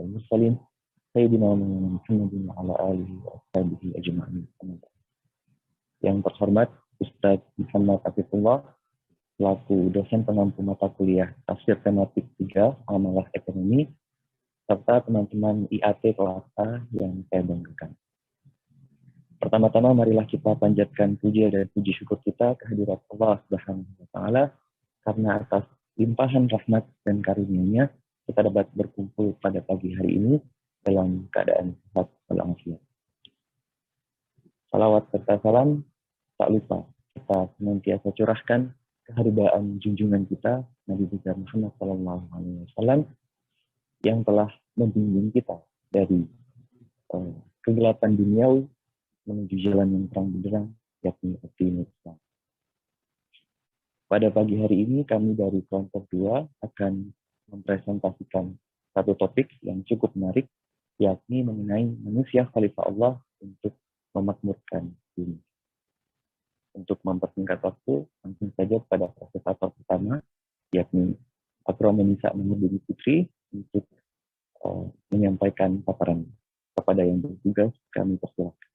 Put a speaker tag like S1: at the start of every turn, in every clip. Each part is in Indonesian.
S1: المرسلين Sayyidina Muhammadin wa ala alihi wa ashabihi ajma'in. Yang terhormat Ustaz Muhammad Afifullah selaku dosen pengampu mata kuliah Tafsir Tematik 3 Amalah Ekonomi serta teman-teman IAT kelas A yang saya banggakan. Pertama-tama marilah kita panjatkan puji dan puji syukur kita kehadirat Allah Subhanahu wa taala karena atas limpahan rahmat dan karunia-Nya kita dapat berkumpul pada pagi hari ini dalam keadaan sehat walafiat. Salawat serta salam tak lupa kita senantiasa curahkan keharibaan junjungan kita Nabi besar Muhammad SAW yang telah membimbing kita dari kegelapan duniawi menuju jalan yang terang benderang, yakni agama Islam. Pada pagi hari ini kami dari kelompok 2 akan mempresentasikan satu topik yang cukup menarik, yakni mengenai manusia khalifah Allah untuk memakmurkan bumi. Untuk mempersingkat waktu, langsung saja pada presentator pertama, yakni Akromenisa Mahmududi Putri untuk menyampaikan paparan. Kepada yang bertugas, kami persilakan.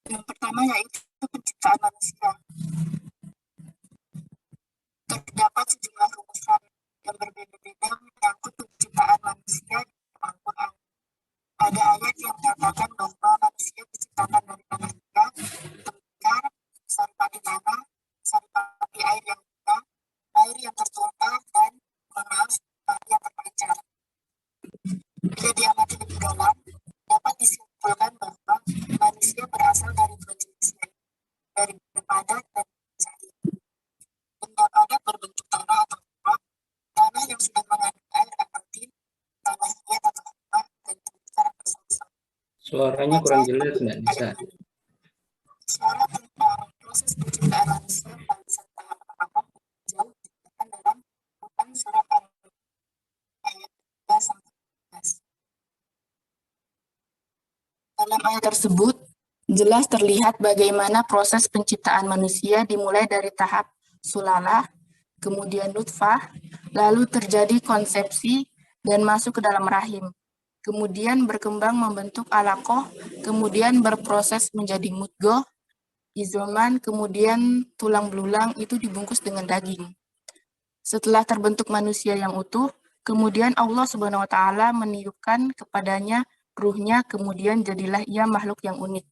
S2: Yang pertama yaitu penciptaan manusia. Terdapat sejumlah rumusan yang berbeda-beda menyangkut penciptaan manusia di Al-Quran. Ada ayat yang menyatakan bahwa manusia diciptakan dari tanah liat, tembikar, saripati tanah, saripati air yang indah, air yang tertumpah, dan air yang terpancar. Bila diamati lebih dalam, dapat disimpulkan bahwa manusia berasal dari dua jenis, dari benda padat dan cair. Benda padat berbentuk tanah atau lembah, tanah yang sudah mengandung air atau tin, tanah liat atau lembah, dan tembikar atau sosok.
S3: Suaranya kurang jelas, Mbak Nisa.
S2: Suara tentang proses penciptaan manusia melalui tahap tahapan jauh ditekan dalam Quran surat ayat 3-11. Dalam ayat tersebut, jelas terlihat bagaimana proses penciptaan manusia dimulai dari tahap sulalah, kemudian nutfah, lalu terjadi konsepsi dan masuk ke dalam rahim. Kemudian berkembang membentuk alaqah, kemudian berproses menjadi mudghah, izoman, kemudian tulang belulang itu dibungkus dengan daging. Setelah terbentuk manusia yang utuh, kemudian Allah Subhanahu wa taala meniupkan kepadanya ruhnya, kemudian jadilah ia makhluk yang unik.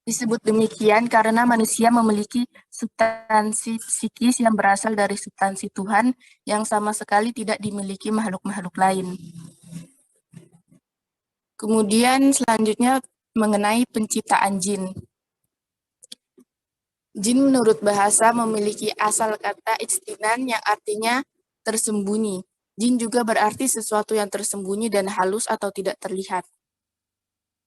S2: Disebut demikian karena manusia memiliki substansi psikis yang berasal dari substansi Tuhan yang sama sekali tidak dimiliki makhluk-makhluk lain. Kemudian selanjutnya mengenai penciptaan jin. Jin menurut bahasa memiliki asal kata ijtinan yang artinya tersembunyi. Jin juga berarti sesuatu yang tersembunyi dan halus atau tidak terlihat.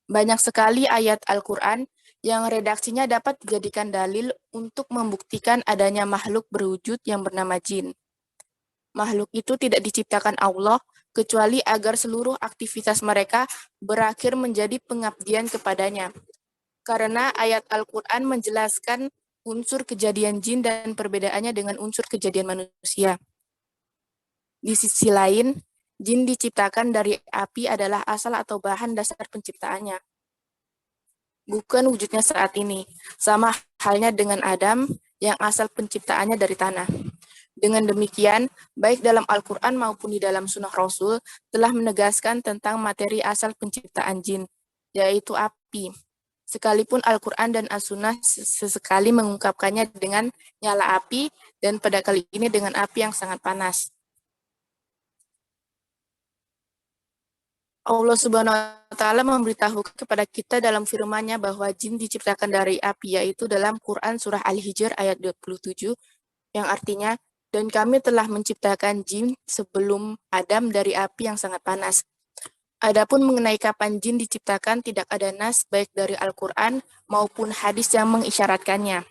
S2: Banyak sekali ayat Al-Quran yang redaksinya dapat dijadikan dalil untuk membuktikan adanya makhluk berwujud yang bernama jin. Makhluk itu tidak diciptakan Allah kecuali agar seluruh aktivitas mereka berakhir menjadi pengabdian kepadanya. Karena ayat Al-Quran menjelaskan unsur kejadian jin dan perbedaannya dengan unsur kejadian manusia. Di sisi lain, jin diciptakan dari api adalah asal atau bahan dasar penciptaannya. Bukan wujudnya saat ini. Sama halnya dengan Adam yang asal penciptaannya dari tanah. Dengan demikian, baik dalam Al-Quran maupun di dalam Sunnah Rasul telah menegaskan tentang materi asal penciptaan jin, yaitu api. Sekalipun Al-Quran dan As-Sunnah sesekali mengungkapkannya dengan nyala api dan pada kali ini dengan api yang sangat panas. Allah Subhanahu wa taala memberitahu kepada kita dalam firman-Nya bahwa jin diciptakan dari api, yaitu dalam Quran surah Al-Hijr ayat 27 yang artinya, dan kami telah menciptakan jin sebelum Adam dari api yang sangat panas. Adapun mengenai kapan jin diciptakan tidak ada nas baik dari Al-Quran maupun hadis yang mengisyaratkannya.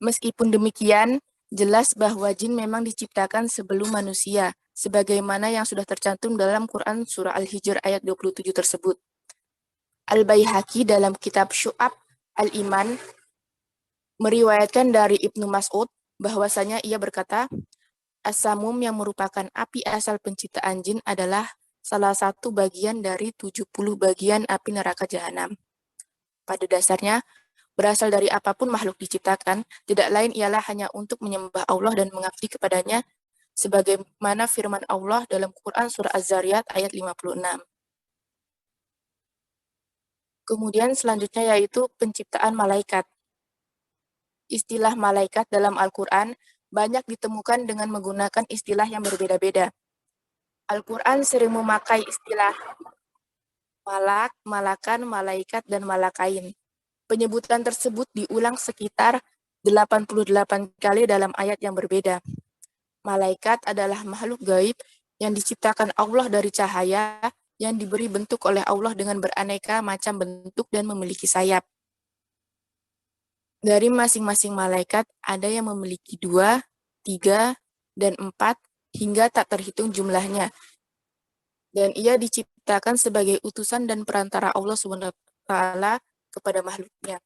S2: Meskipun demikian, jelas bahwa jin memang diciptakan sebelum manusia, sebagaimana yang sudah tercantum dalam Quran surah Al-Hijr ayat 27 tersebut. Al-Baihaqi dalam kitab Syu'ab Al-Iman meriwayatkan dari Ibnu Mas'ud bahwasanya ia berkata, As-Samum yang merupakan api asal penciptaan jin adalah salah satu bagian dari 70 bagian api neraka jahanam. Pada dasarnya, berasal dari apapun makhluk diciptakan, tidak lain ialah hanya untuk menyembah Allah dan mengabdi kepadanya, sebagaimana firman Allah dalam Quran Surah Az-Zariyat ayat 56. Kemudian selanjutnya yaitu penciptaan malaikat. Istilah malaikat dalam Al-Quran banyak ditemukan dengan menggunakan istilah yang berbeda-beda. Al-Quran sering memakai istilah malak, malakan, malaikat, dan malakain. Penyebutan tersebut diulang sekitar 88 kali dalam ayat yang berbeda. Malaikat adalah makhluk gaib yang diciptakan Allah dari cahaya yang diberi bentuk oleh Allah dengan beraneka macam bentuk dan memiliki sayap. Dari masing-masing malaikat ada yang memiliki 2, 3, dan 4 hingga tak terhitung jumlahnya. Dan ia diciptakan sebagai utusan dan perantara Allah SWT kepada makhluknya.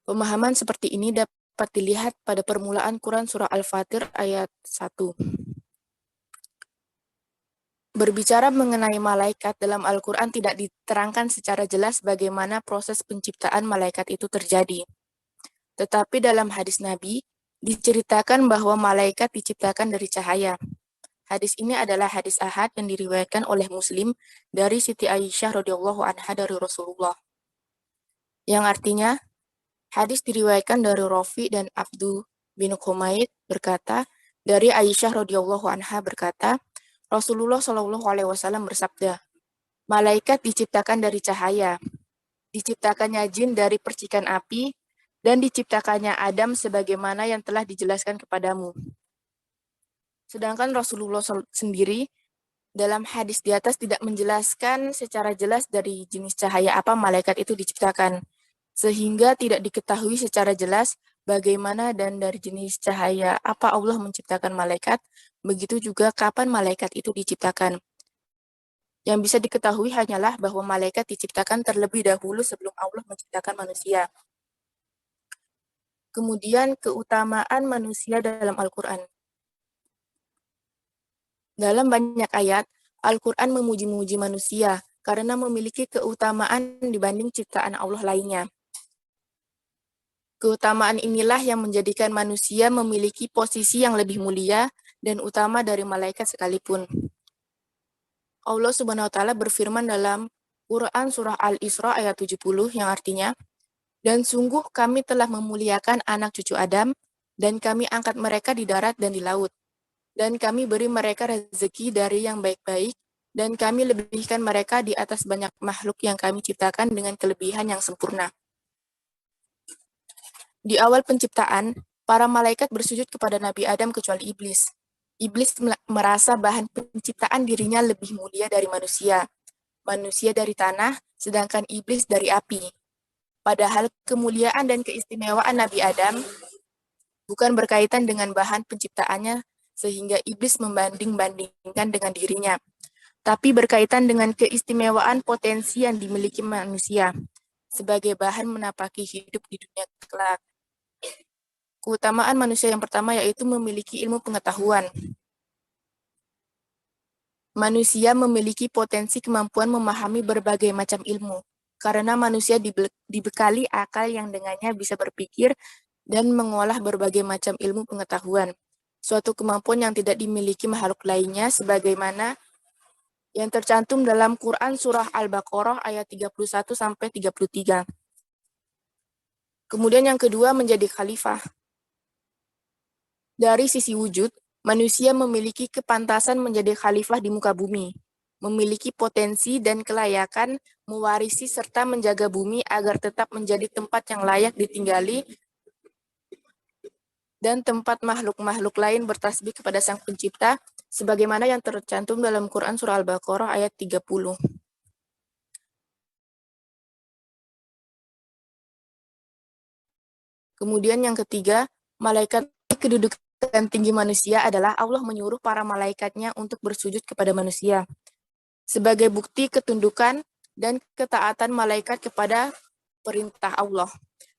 S2: Pemahaman seperti ini dapat dilihat pada permulaan Quran Surah Al-Fatir ayat 1. Berbicara mengenai malaikat dalam Al-Quran tidak diterangkan secara jelas bagaimana proses penciptaan malaikat itu terjadi. Tetapi dalam hadis Nabi, diceritakan bahwa malaikat diciptakan dari cahaya. Hadis ini adalah hadis ahad yang diriwayatkan oleh Muslim dari Siti Aisyah radhiyallahu anha dari Rasulullah. Yang artinya, hadis diriwayatkan dari Rafi dan Abdu bin Humaid berkata, dari Aisyah radhiyallahu anha berkata, Rasulullah Shallallahu alaihi wasallam bersabda, malaikat diciptakan dari cahaya, diciptakannya jin dari percikan api, dan diciptakannya Adam sebagaimana yang telah dijelaskan kepadamu. Sedangkan Rasulullah sendiri dalam hadis di atas tidak menjelaskan secara jelas dari jenis cahaya apa malaikat itu diciptakan, sehingga tidak diketahui secara jelas bagaimana dan dari jenis cahaya apa Allah menciptakan malaikat, begitu juga kapan malaikat itu diciptakan. Yang bisa diketahui hanyalah bahwa malaikat diciptakan terlebih dahulu sebelum Allah menciptakan manusia. Kemudian keutamaan manusia dalam Al-Quran. Dalam banyak ayat, Al-Quran memuji-muji manusia karena memiliki keutamaan dibanding ciptaan Allah lainnya. Keutamaan inilah yang menjadikan manusia memiliki posisi yang lebih mulia dan utama dari malaikat sekalipun. Allah Subhanahu wa taala berfirman dalam Quran surah Al-Isra ayat 70 yang artinya, dan sungguh kami telah memuliakan anak cucu Adam dan kami angkat mereka di darat dan di laut. Dan kami beri mereka rezeki dari yang baik-baik dan kami lebihkan mereka di atas banyak makhluk yang kami ciptakan dengan kelebihan yang sempurna. Di awal penciptaan, para malaikat bersujud kepada Nabi Adam kecuali iblis. Iblis merasa bahan penciptaan dirinya lebih mulia dari manusia. Manusia dari tanah, sedangkan iblis dari api. Padahal kemuliaan dan keistimewaan Nabi Adam bukan berkaitan dengan bahan penciptaannya sehingga iblis membanding-bandingkan dengan dirinya, tapi berkaitan dengan keistimewaan potensi yang dimiliki manusia sebagai bahan menapaki hidup di dunia kelak. Keutamaan manusia yang pertama yaitu memiliki ilmu pengetahuan. Manusia memiliki potensi kemampuan memahami berbagai macam ilmu, karena manusia dibekali akal yang dengannya bisa berpikir dan mengolah berbagai macam ilmu pengetahuan. Suatu kemampuan yang tidak dimiliki makhluk lainnya, sebagaimana yang tercantum dalam Quran Surah Al-Baqarah ayat 31-33. Kemudian yang kedua menjadi khalifah. Dari sisi wujud, manusia memiliki kepantasan menjadi khalifah di muka bumi, memiliki potensi dan kelayakan mewarisi serta menjaga bumi agar tetap menjadi tempat yang layak ditinggali dan tempat makhluk-makhluk lain bertasbih kepada Sang Pencipta, sebagaimana yang tercantum dalam Quran Surah Al-Baqarah ayat 30. Kemudian yang ketiga, malaikat kedudukan tinggi manusia adalah Allah menyuruh para malaikatnya untuk bersujud kepada manusia. Sebagai bukti ketundukan dan ketaatan malaikat kepada perintah Allah.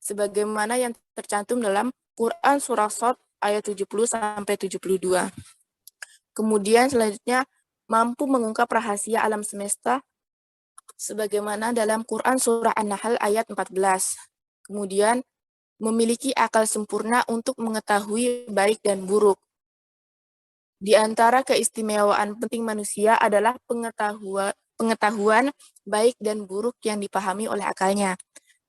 S2: sebagaimana yang tercantum dalam Quran Surah Shad ayat 70-72. Kemudian selanjutnya, mampu mengungkap rahasia alam semesta, sebagaimana dalam Quran Surah An-Nahl ayat 14. Kemudian, memiliki akal sempurna untuk mengetahui baik dan buruk. Di antara keistimewaan penting manusia adalah pengetahuan baik dan buruk yang dipahami oleh akalnya.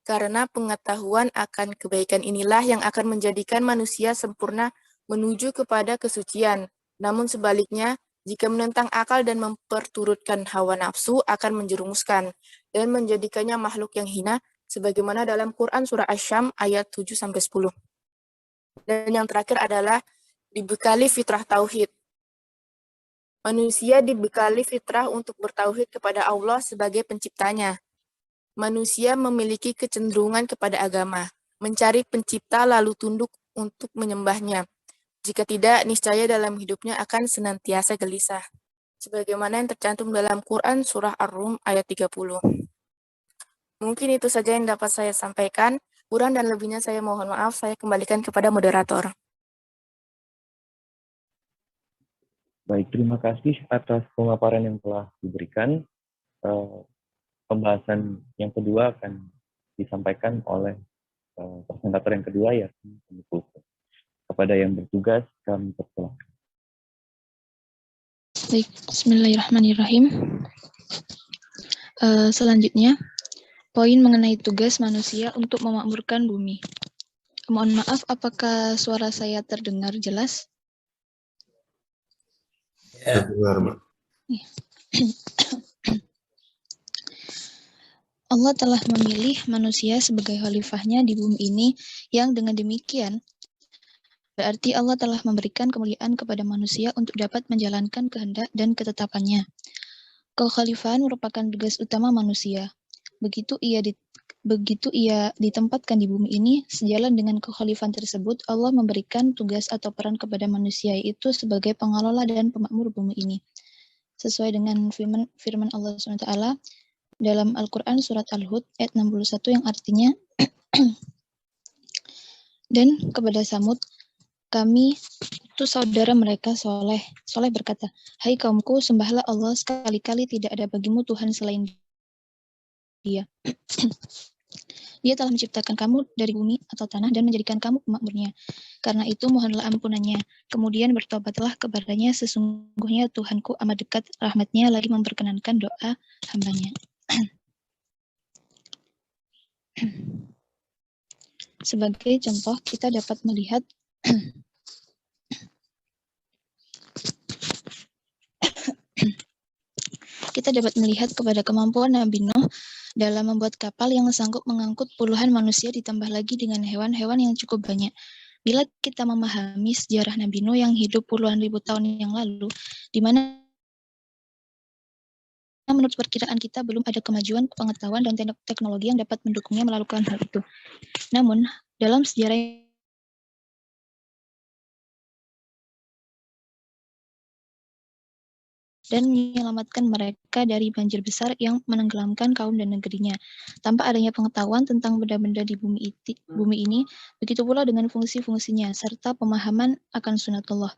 S2: Karena pengetahuan akan kebaikan inilah yang akan menjadikan manusia sempurna menuju kepada kesucian. Namun sebaliknya, jika menentang akal dan memperturutkan hawa nafsu akan menjerumuskan dan menjadikannya makhluk yang hina, sebagaimana dalam Quran Surah Asy-Syam ayat 7-10. Dan yang terakhir adalah dibekali fitrah tauhid. Manusia dibekali fitrah untuk bertauhid kepada Allah sebagai penciptanya. Manusia memiliki kecenderungan kepada agama, mencari pencipta lalu tunduk untuk menyembahnya. Jika tidak, niscaya dalam hidupnya akan senantiasa gelisah. Sebagaimana yang tercantum dalam Quran Surah Ar-Rum ayat 30. Mungkin itu saja yang dapat saya sampaikan. Kurang dan lebihnya saya mohon maaf, saya kembalikan kepada moderator.
S1: Baik, terima kasih atas pemaparan yang telah diberikan. Pembahasan yang kedua akan disampaikan oleh presentator yang kedua, yakni Pulsa. Kepada yang bertugas, kami persilahkan.
S4: Baik, bismillahirrahmanirrahim. Selanjutnya, poin mengenai tugas manusia untuk memakmurkan bumi. Mohon maaf, apakah suara saya terdengar jelas?
S3: Ya.
S5: Terdengar, Mbak.
S4: Allah telah memilih manusia sebagai khalifahnya di bumi ini, yang dengan demikian berarti Allah telah memberikan kemuliaan kepada manusia untuk dapat menjalankan kehendak dan ketetapannya. Kekhalifahan merupakan tugas utama manusia. Begitu ia ditempatkan di bumi ini, sejalan dengan kekhalifahan tersebut, Allah memberikan tugas atau peran kepada manusia, yaitu sebagai pengelola dan pemakmur bumi ini. Sesuai dengan firman Allah SWT dalam Al-Quran Surat Al-Hud ayat 61 yang artinya, dan kepada Samud, kami itu saudara mereka Soleh. Soleh berkata, hai kaumku, sembahlah Allah, sekali-kali tidak ada bagimu Tuhan selain Dia. Dia telah menciptakan kamu dari bumi atau tanah dan menjadikan kamu pemakmurnya. Karena itu mohonlah ampunannya. Kemudian bertobatlah kepadanya, sesungguhnya Tuhanku amat dekat rahmatnya lagi memperkenankan doa hambanya. Sebagai contoh, kita dapat melihat kepada kemampuan Nabi Nuh dalam membuat kapal yang sanggup mengangkut puluhan manusia, ditambah lagi dengan hewan-hewan yang cukup banyak. Bila kita memahami sejarah Nabi Nuh yang hidup puluhan ribu tahun yang lalu, di mana menurut perkiraan kita belum ada kemajuan pengetahuan dan teknologi yang dapat mendukungnya melakukan hal itu. Namun, dalam sejarah dan menyelamatkan mereka dari banjir besar yang menenggelamkan kaum dan negerinya. Tanpa adanya pengetahuan tentang benda-benda di bumi ini, begitu pula dengan fungsi-fungsinya, serta pemahaman akan sunatullah.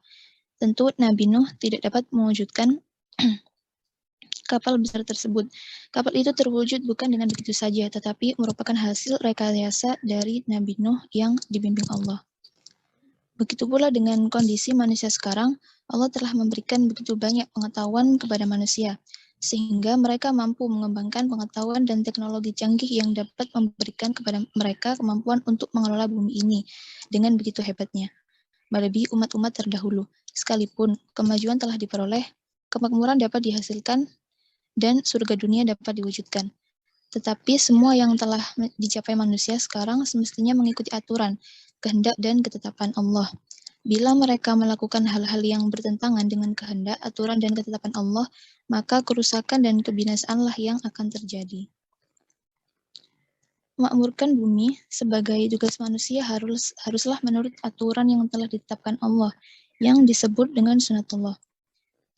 S4: Tentu Nabi Nuh tidak dapat mewujudkan kapal besar tersebut. Kapal itu terwujud bukan dengan begitu saja, tetapi merupakan hasil rekayasa dari Nabi Nuh yang dibimbing Allah. Begitu pula dengan kondisi manusia sekarang, Allah telah memberikan begitu banyak pengetahuan kepada manusia, sehingga mereka mampu mengembangkan pengetahuan dan teknologi canggih yang dapat memberikan kepada mereka kemampuan untuk mengelola bumi ini dengan begitu hebatnya, melebihi umat-umat terdahulu. Sekalipun kemajuan telah diperoleh, kemakmuran dapat dihasilkan, dan surga dunia dapat diwujudkan. Tetapi semua yang telah dicapai manusia sekarang semestinya mengikuti aturan, kehendak dan ketetapan Allah. Bila mereka melakukan hal-hal yang bertentangan dengan kehendak, aturan dan ketetapan Allah, maka kerusakan dan kebinasaanlah yang akan terjadi. Memakmurkan bumi sebagai tugas manusia haruslah menurut aturan yang telah ditetapkan Allah, yang disebut dengan sunatullah.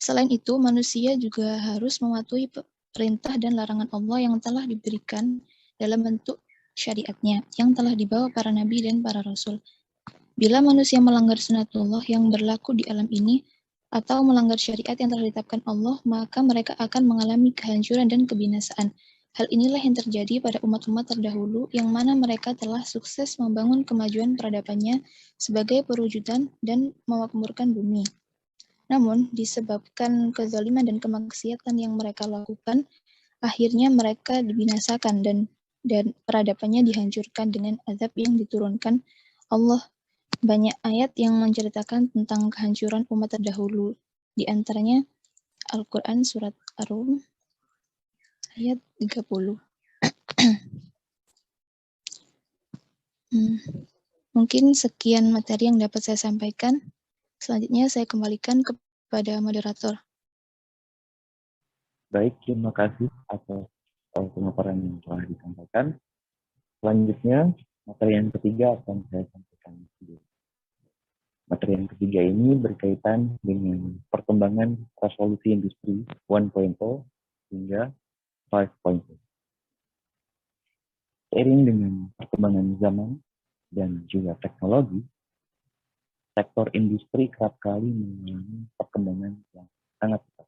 S4: Selain itu, manusia juga harus mematuhi perintah dan larangan Allah yang telah diberikan dalam bentuk syariatnya yang telah dibawa para nabi dan para rasul. Bila manusia melanggar sunatullah yang berlaku di alam ini atau melanggar syariat yang telah ditetapkan Allah, maka mereka akan mengalami kehancuran dan kebinasaan. Hal inilah yang terjadi pada umat-umat terdahulu yang mana mereka telah sukses membangun kemajuan peradabannya sebagai perwujudan dan memakmurkan bumi. Namun, disebabkan kezaliman dan kemaksiatan yang mereka lakukan, akhirnya mereka dibinasakan dan peradabannya dihancurkan dengan azab yang diturunkan Allah. Banyak ayat yang menceritakan tentang kehancuran umat terdahulu. Di antaranya Al-Quran Surat Ar-Rum ayat 30. Mungkin sekian materi yang dapat saya sampaikan. Selanjutnya saya kembalikan kepada moderator.
S1: Baik, terima kasih atas pemaparan yang telah disampaikan. Selanjutnya, materi yang ketiga akan saya sampaikan. Materi yang ketiga ini berkaitan dengan perkembangan revolusi industri 1.0 hingga 5.0. Seiring dengan perkembangan zaman dan juga teknologi, sektor industri kerap kali mengalami perkembangan yang sangat cepat.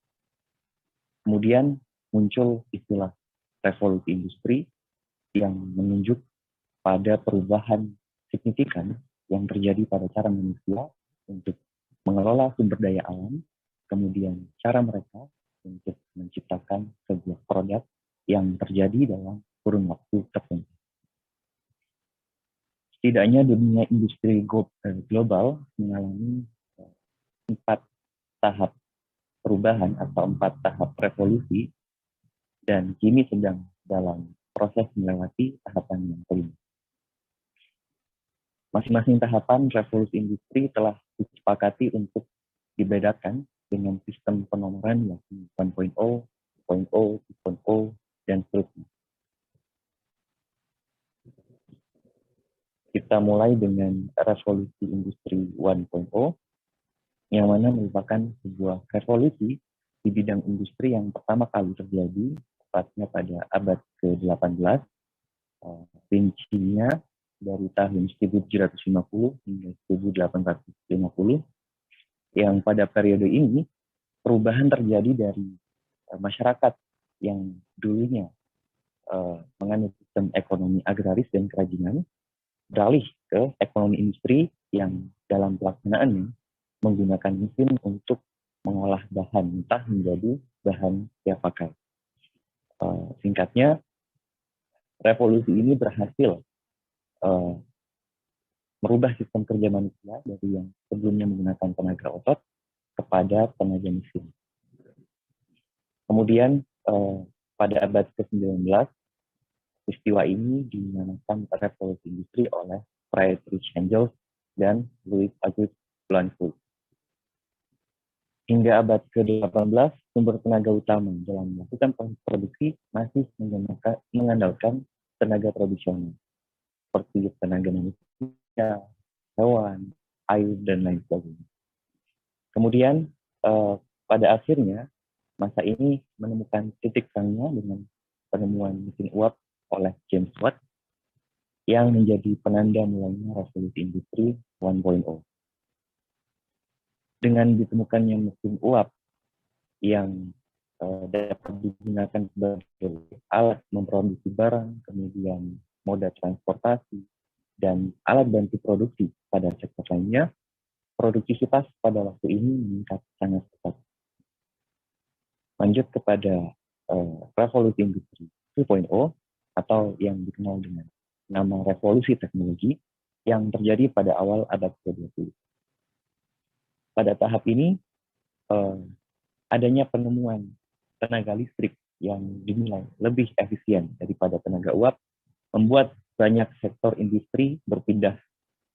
S1: Kemudian muncul istilah revolusi industri yang menunjuk pada perubahan signifikan yang terjadi pada cara manusia untuk mengelola sumber daya alam, kemudian cara mereka untuk menciptakan sebuah produk yang terjadi dalam kurun waktu tertentu. Setidaknya dunia industri global mengalami 4 tahap perubahan atau 4 tahap revolusi dan kini sedang dalam proses melewati tahapan yang kelima. Masing-masing tahapan revolusi industri telah disepakati untuk dibedakan dengan sistem penomoran yakni 1.0, 2.0, 3.0, dan seterusnya. Kita mulai dengan revolusi industri 1.0, yang mana merupakan sebuah revolusi di bidang industri yang pertama kali terjadi, tepatnya pada abad ke-18, rincinya dari tahun 1750 hingga 1850, yang pada periode ini perubahan terjadi dari masyarakat yang dulunya menganut sistem ekonomi agraris dan kerajinan, beralih ke ekonomi industri yang dalam pelaksanaannya menggunakan mesin untuk mengolah bahan mentah menjadi bahan siap pakai. Singkatnya, revolusi ini berhasil merubah sistem kerja manusia dari yang sebelumnya menggunakan tenaga otot kepada tenaga mesin. Kemudian pada abad ke-19, peristiwa ini dinamakan revolusi industri oleh Friedrich Engels dan Louis Auguste Blanchard. Hingga abad ke-18, sumber tenaga utama dalam melakukan produksi masih mengandalkan tenaga tradisional, seperti tenaga manusia, hewan, air, dan lain sebagainya. Kemudian, pada akhirnya, masa ini menemukan titik terangnya dengan penemuan mesin uap oleh James Watt yang menjadi penanda mulainya revolusi industri 1.0. Dengan ditemukannya mesin uap yang dapat digunakan sebagai alat memproduksi barang, kemudian moda transportasi, dan alat bantu produksi pada sektor lainnya, produktivitas pada waktu ini meningkat sangat cepat. Lanjut kepada revolusi industri 2.0 atau yang dikenal dengan nama revolusi teknologi yang terjadi pada awal abad ke-20. Pada tahap ini, adanya penemuan tenaga listrik yang dinilai lebih efisien daripada tenaga uap, membuat banyak sektor industri berpindah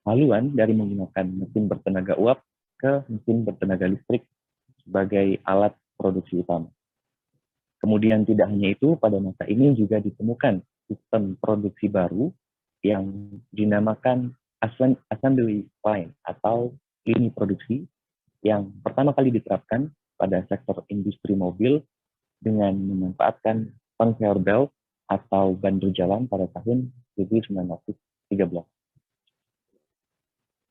S1: haluan dari menggunakan mesin bertenaga uap ke mesin bertenaga listrik sebagai alat produksi utama. Kemudian tidak hanya itu, pada masa ini juga ditemukan sistem produksi baru yang dinamakan assembly line atau lini produksi yang pertama kali diterapkan pada sektor industri mobil dengan memanfaatkan conveyor belt atau ban berjalan pada tahun 1913.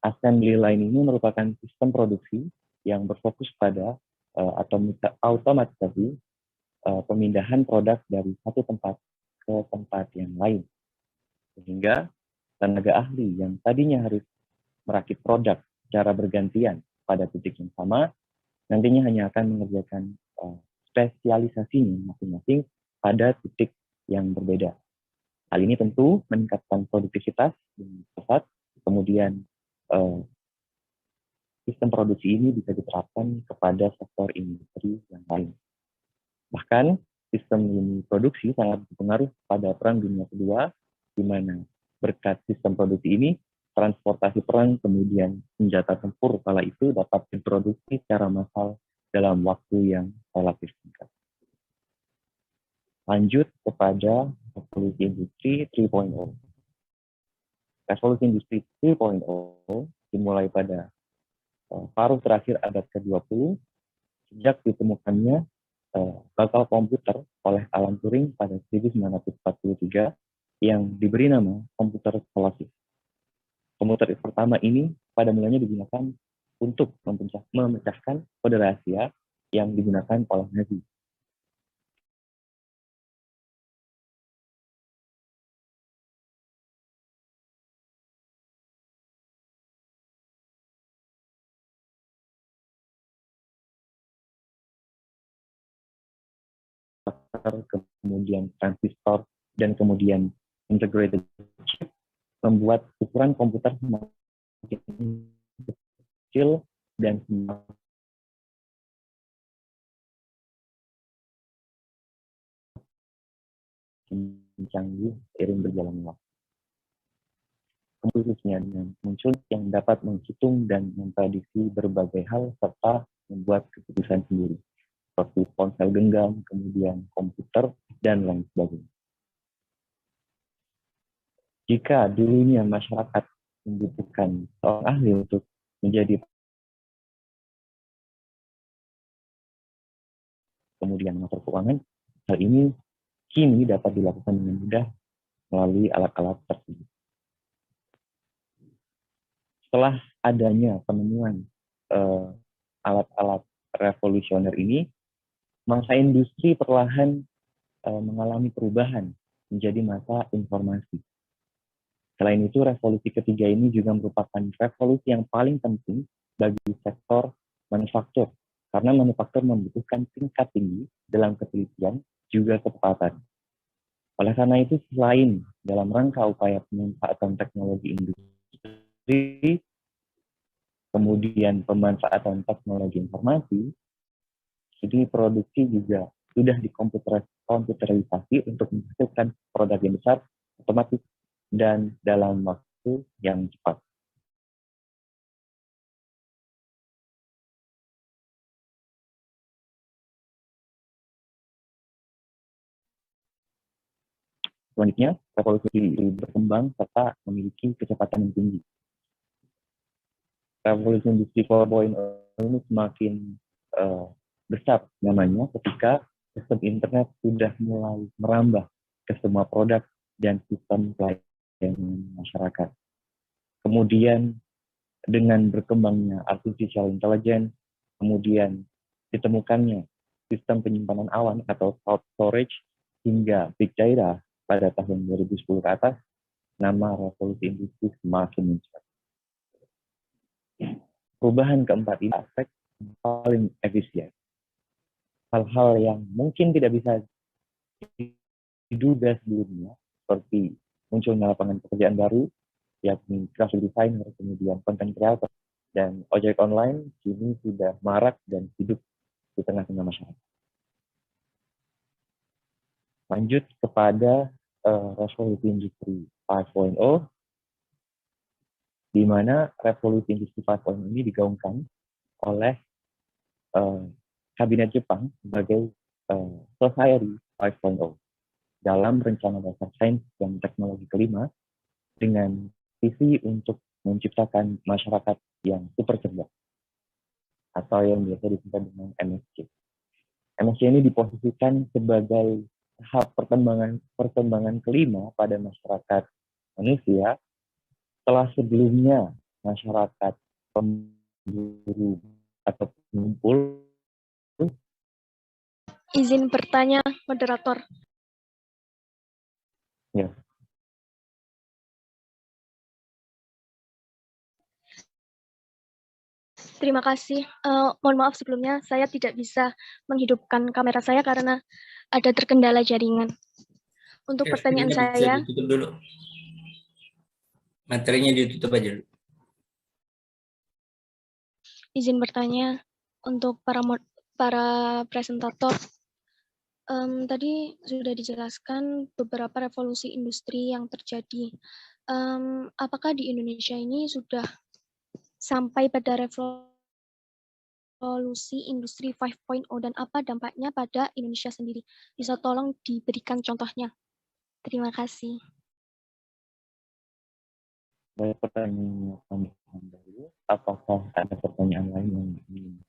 S1: Assembly line ini merupakan sistem produksi yang berfokus pada otomatisasi pemindahan produk dari satu tempat ke tempat yang lain. Sehingga tenaga ahli yang tadinya harus merakit produk secara bergantian pada titik yang sama, nantinya hanya akan mengerjakan spesialisasinya masing-masing pada titik yang berbeda. Hal ini tentu meningkatkan produktivitas dengan cepat, kemudian sistem produksi ini bisa diterapkan kepada sektor industri yang lain. Bahkan, sistem ini produksi sangat berpengaruh pada Perang Dunia Kedua, di mana berkat sistem produksi ini, transportasi perang kemudian senjata tempur kala itu dapat diproduksi secara massal dalam waktu yang relatif singkat. Lanjut kepada revolusi industri 3.0. Revolusi industri 3.0 dimulai pada paruh terakhir abad ke-20 sejak ditemukannya bakal komputer oleh Alan Turing pada 1943 yang diberi nama komputer Colossus. Komputer pertama ini pada mulanya digunakan untuk memecahkan kode rahasia yang digunakan oleh Nazi. Kemudian transistor, dan kemudian integrated chip, membuat ukuran komputer semakin kecil dan semakin canggih seiring berjalannya waktu. Khususnya dengan muncul yang dapat menghitung dan memprediksi berbagai hal serta membuat keputusan sendiri, seperti ponsel genggam, kemudian komputer, dan lain sebagainya. Jika dulunya masyarakat membutuhkan seorang ahli untuk menjadi kemudian mengatur keuangan, hal ini kini dapat dilakukan dengan mudah melalui alat-alat tersebut. Setelah adanya penemuan alat-alat revolusioner ini, masa industri perlahan mengalami perubahan menjadi masa informasi. Selain itu, revolusi ketiga ini juga merupakan revolusi yang paling penting bagi sektor manufaktur, karena manufaktur membutuhkan tingkat tinggi dalam ketelitian juga ketepatan. Oleh karena itu, selain dalam rangka upaya pemanfaatan teknologi industri, kemudian pemanfaatan teknologi informasi, jadi produksi juga sudah dikomputerisasi untuk menghasilkan produk yang besar, otomatis, dan dalam waktu yang cepat. Selanjutnya, revolusi berkembang serta memiliki kecepatan yang tinggi. Revolusi industri 4.0 ini semakin besar namanya ketika sistem internet sudah mulai merambah ke semua produk dan sistem pelayanan masyarakat. Kemudian dengan berkembangnya artificial intelligence, kemudian ditemukannya sistem penyimpanan awan atau cloud storage hingga big data pada tahun 2010 ke atas, nama revolusi industri semakin mencuat. Perubahan keempat ini aspek paling efisien. Hal-hal yang mungkin tidak bisa diduga sebelumnya, seperti munculnya lapangan pekerjaan baru, yakni graphic designer, kemudian content creator, dan ojek online kini sudah marak dan hidup di tengah-tengah masyarakat. Lanjut kepada revolusi industri 5.0, di mana revolusi industri 5.0 ini digaungkan oleh Kabinet Jepang sebagai Society 5.0 dalam rencana dasar sains dan teknologi kelima dengan visi untuk menciptakan masyarakat yang super cerdas atau yang biasa disebut dengan MSC. MSC ini diposisikan sebagai tahap perkembangan kelima pada masyarakat manusia setelah sebelumnya masyarakat pemburu atau pengumpul.
S5: Izin bertanya, moderator.
S1: Ya.
S5: Terima kasih. Mohon maaf sebelumnya, saya tidak bisa menghidupkan kamera saya karena ada terkendala jaringan. Untuk pertanyaan
S3: Bisa
S5: saya,
S3: ditutup dulu. Materinya ditutup aja dulu.
S5: izin bertanya untuk para presentator. Tadi sudah dijelaskan beberapa revolusi industri yang terjadi. Apakah di Indonesia ini sudah sampai pada revolusi industri 5.0 dan apa dampaknya pada Indonesia sendiri? Bisa tolong diberikan contohnya. Terima kasih.
S1: Baik, pertanyaan kami dahulu. Apakah ada pertanyaan lain yang ingin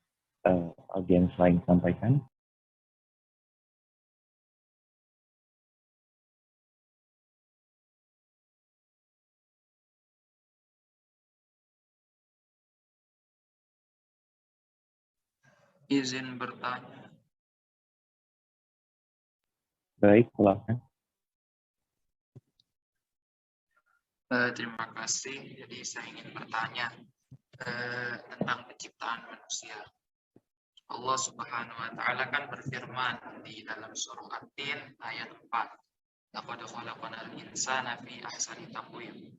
S1: audiens lain sampaikan?
S6: Izin bertanya.
S1: Baik, silakan.
S6: Terima kasih. Jadi saya ingin bertanya tentang penciptaan manusia. Allah Subhanahu wa taala kan berfirman di dalam surah At-Tin ayat 4. Laqad khalaqnal insana fi ahsani taqwim.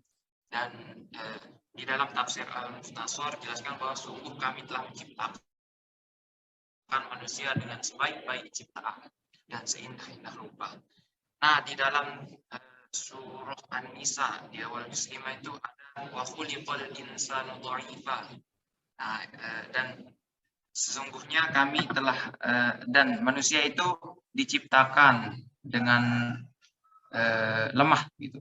S6: Dan di dalam tafsir Al-Mukhtasar jelaskan bahwa sungguh kami telah menciptakan manusia dengan sebaik-baik ciptaan dan seindah-indah rupa. Nah, di dalam surah An-Nisa di awal juz 5 itu ada wa khuliqal insanu dha'ifa. Nah, dan sesungguhnya kami telah dan manusia itu diciptakan dengan lemah gitu.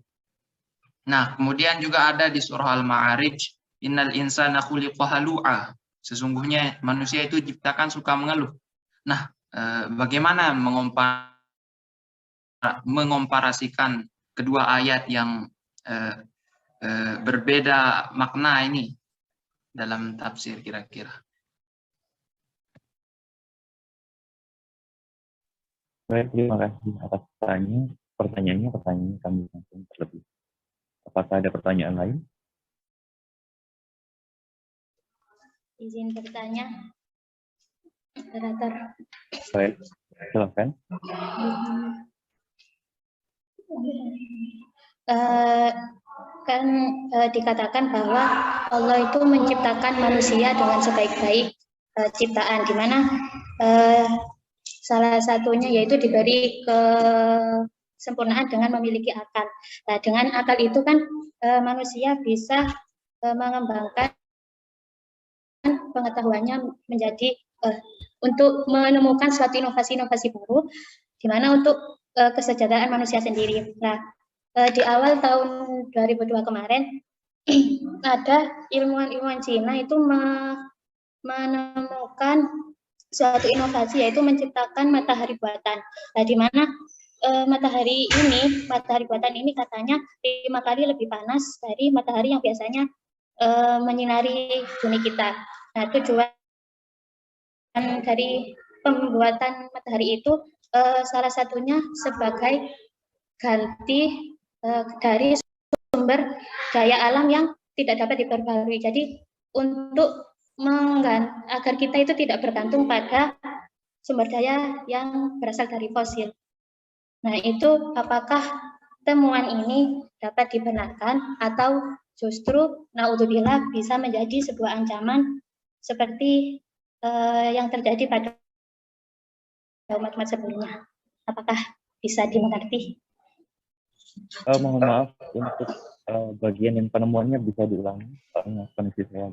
S6: Nah, kemudian juga ada di surah Al-Ma'arij, innal insana khuliqa halu'a. Sesungguhnya manusia itu diciptakan suka mengeluh. Nah, bagaimana mengomparasikan kedua ayat yang berbeda makna ini dalam tafsir kira-kira?
S1: Baik, terima kasih atas pertanyaannya kami langsung terlebih. Apakah ada pertanyaan lain?
S7: Izin bertanya, moderator.
S1: Baik, silakan.
S7: Kan dikatakan bahwa Allah itu menciptakan manusia dengan sebaik-baik ciptaan, di mana salah satunya yaitu diberi kesempurnaan dengan memiliki akal. Nah, dengan akal itu kan manusia bisa mengembangkan pengetahuannya menjadi untuk menemukan suatu inovasi-inovasi baru, di mana untuk kesejahteraan manusia sendiri. Nah, di awal tahun 2002 kemarin ada ilmuwan Cina itu menemukan suatu inovasi yaitu menciptakan matahari buatan. Nah, di mana matahari buatan ini katanya 5 kali lebih panas dari matahari yang biasanya menyinari bumi kita. Nah, tujuan dari pembuatan matahari itu salah satunya sebagai ganti dari sumber daya alam yang tidak dapat diperbarui. Jadi untuk agar kita itu tidak bergantung pada sumber daya yang berasal dari fosil. Nah, itu apakah temuan ini dapat dibenarkan atau justru naudzubillah bisa menjadi sebuah ancaman seperti yang terjadi pada umat-umat sebelumnya? Apakah bisa dimengerti?
S1: Mohon maaf untuk bagian yang penemuannya bisa diulangi karena kondisi saya.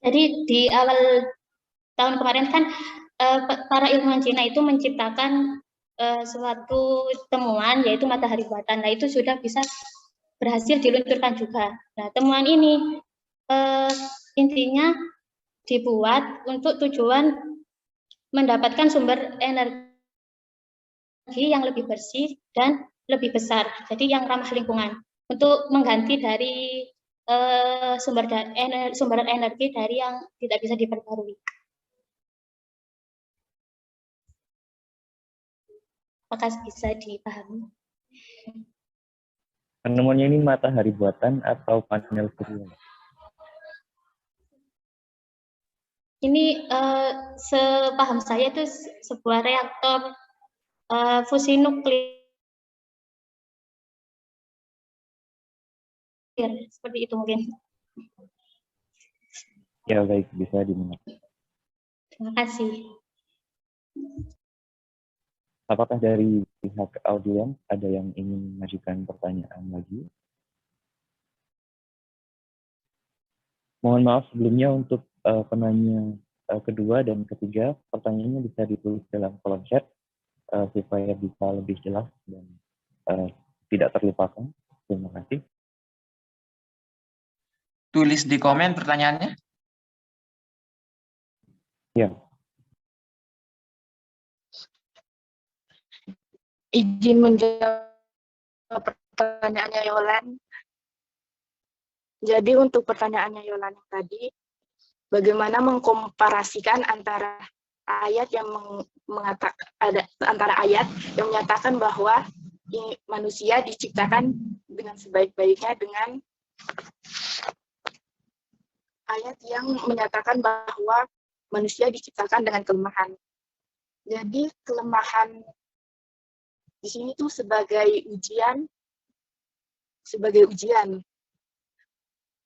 S7: Jadi di awal tahun kemarin kan para ilmuwan Cina itu menciptakan suatu temuan yaitu matahari buatan. Nah, itu sudah bisa berhasil diluncurkan juga. Nah, temuan ini intinya dibuat untuk tujuan mendapatkan sumber energi yang lebih bersih dan lebih besar, jadi yang ramah lingkungan. untuk mengganti dari sumber energi dari yang tidak bisa diperbarui. Apakah bisa dipahami?
S1: Penemuannya ini matahari buatan atau panel surya?
S7: Ini sepaham saya itu sebuah reaktor fusi nuklir. Seperti itu mungkin.
S1: Ya baik, bisa dimengerti.
S7: Terima kasih.
S1: Apakah dari pihak audiens ada yang ingin mengajukan pertanyaan lagi? Mohon maaf sebelumnya untuk penanya kedua dan ketiga, pertanyaannya bisa ditulis dalam kolom chat supaya bisa lebih jelas dan tidak terlupakan. Terima kasih.
S6: Tulis di komen pertanyaannya.
S1: Ya.
S2: Izin menjawab pertanyaannya Yolan. Jadi untuk pertanyaannya Yolan yang tadi, bagaimana mengkomparasikan antara ayat yang menyatakan bahwa manusia diciptakan dengan sebaik-baiknya dengan ayat yang menyatakan bahwa manusia diciptakan dengan kelemahan. Jadi kelemahan di sini tuh sebagai ujian.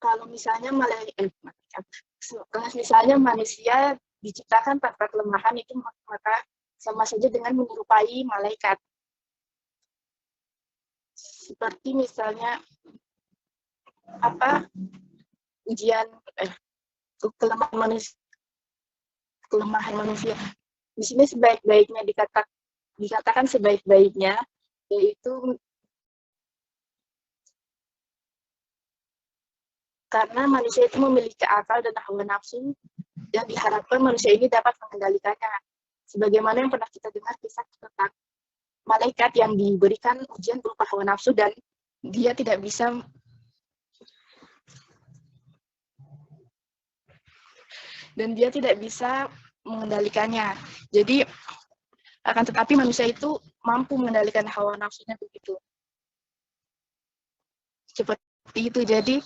S2: Kalau misalnya manusia diciptakan tanpa kelemahan itu maka sama saja dengan menyerupai malaikat. Seperti misalnya kelemahan manusia. Di sini sebaik-baiknya dikatakan sebaik-baiknya yaitu karena manusia itu memiliki akal dan hawa nafsu yang diharapkan manusia ini dapat mengendalikannya. Sebagaimana yang pernah kita dengar kisah tentang malaikat yang diberikan ujian berupa hawa nafsu dan dia tidak bisa mengendalikannya. Jadi akan tetapi manusia itu mampu mengendalikan hawa nafsunya begitu. Seperti itu. Jadi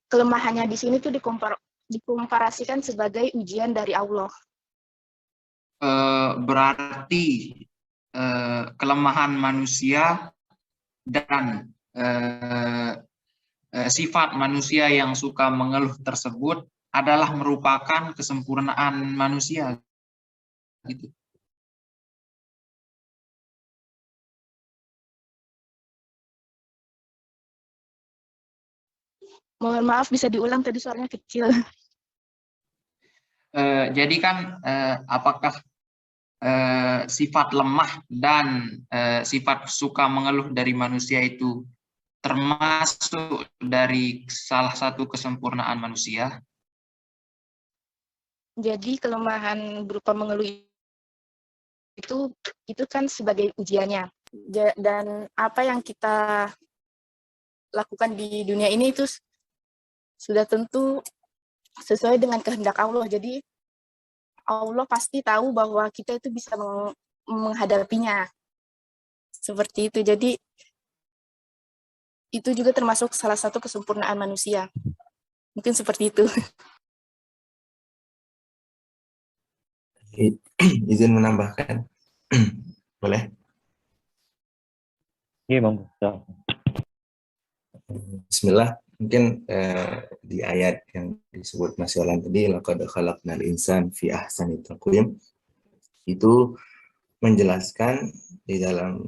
S2: kelemahannya di sini tuh dikomparasikan sebagai ujian dari Allah.
S6: Berarti kelemahan manusia dan sifat manusia yang suka mengeluh tersebut adalah merupakan kesempurnaan manusia, gitu.
S2: Mohon maaf, bisa diulang tadi suaranya kecil.
S6: Jadi kan apakah sifat lemah dan sifat suka mengeluh dari manusia itu termasuk dari salah satu kesempurnaan manusia?
S2: Jadi kelemahan berupa mengeluh itu kan sebagai ujiannya. Dan apa yang kita lakukan di dunia ini itu sudah tentu sesuai dengan kehendak Allah. Jadi Allah pasti tahu bahwa kita itu bisa menghadapinya. Seperti itu. Jadi itu juga termasuk salah satu kesempurnaan manusia. Mungkin seperti itu.
S8: Izin menambahkan. Boleh?
S1: Iya, Bang.
S8: Bismillah. Mungkin di ayat yang disebut Mas Yolan tadi, laqad khalaqnal insan fi ahsani taqwim, itu menjelaskan di dalam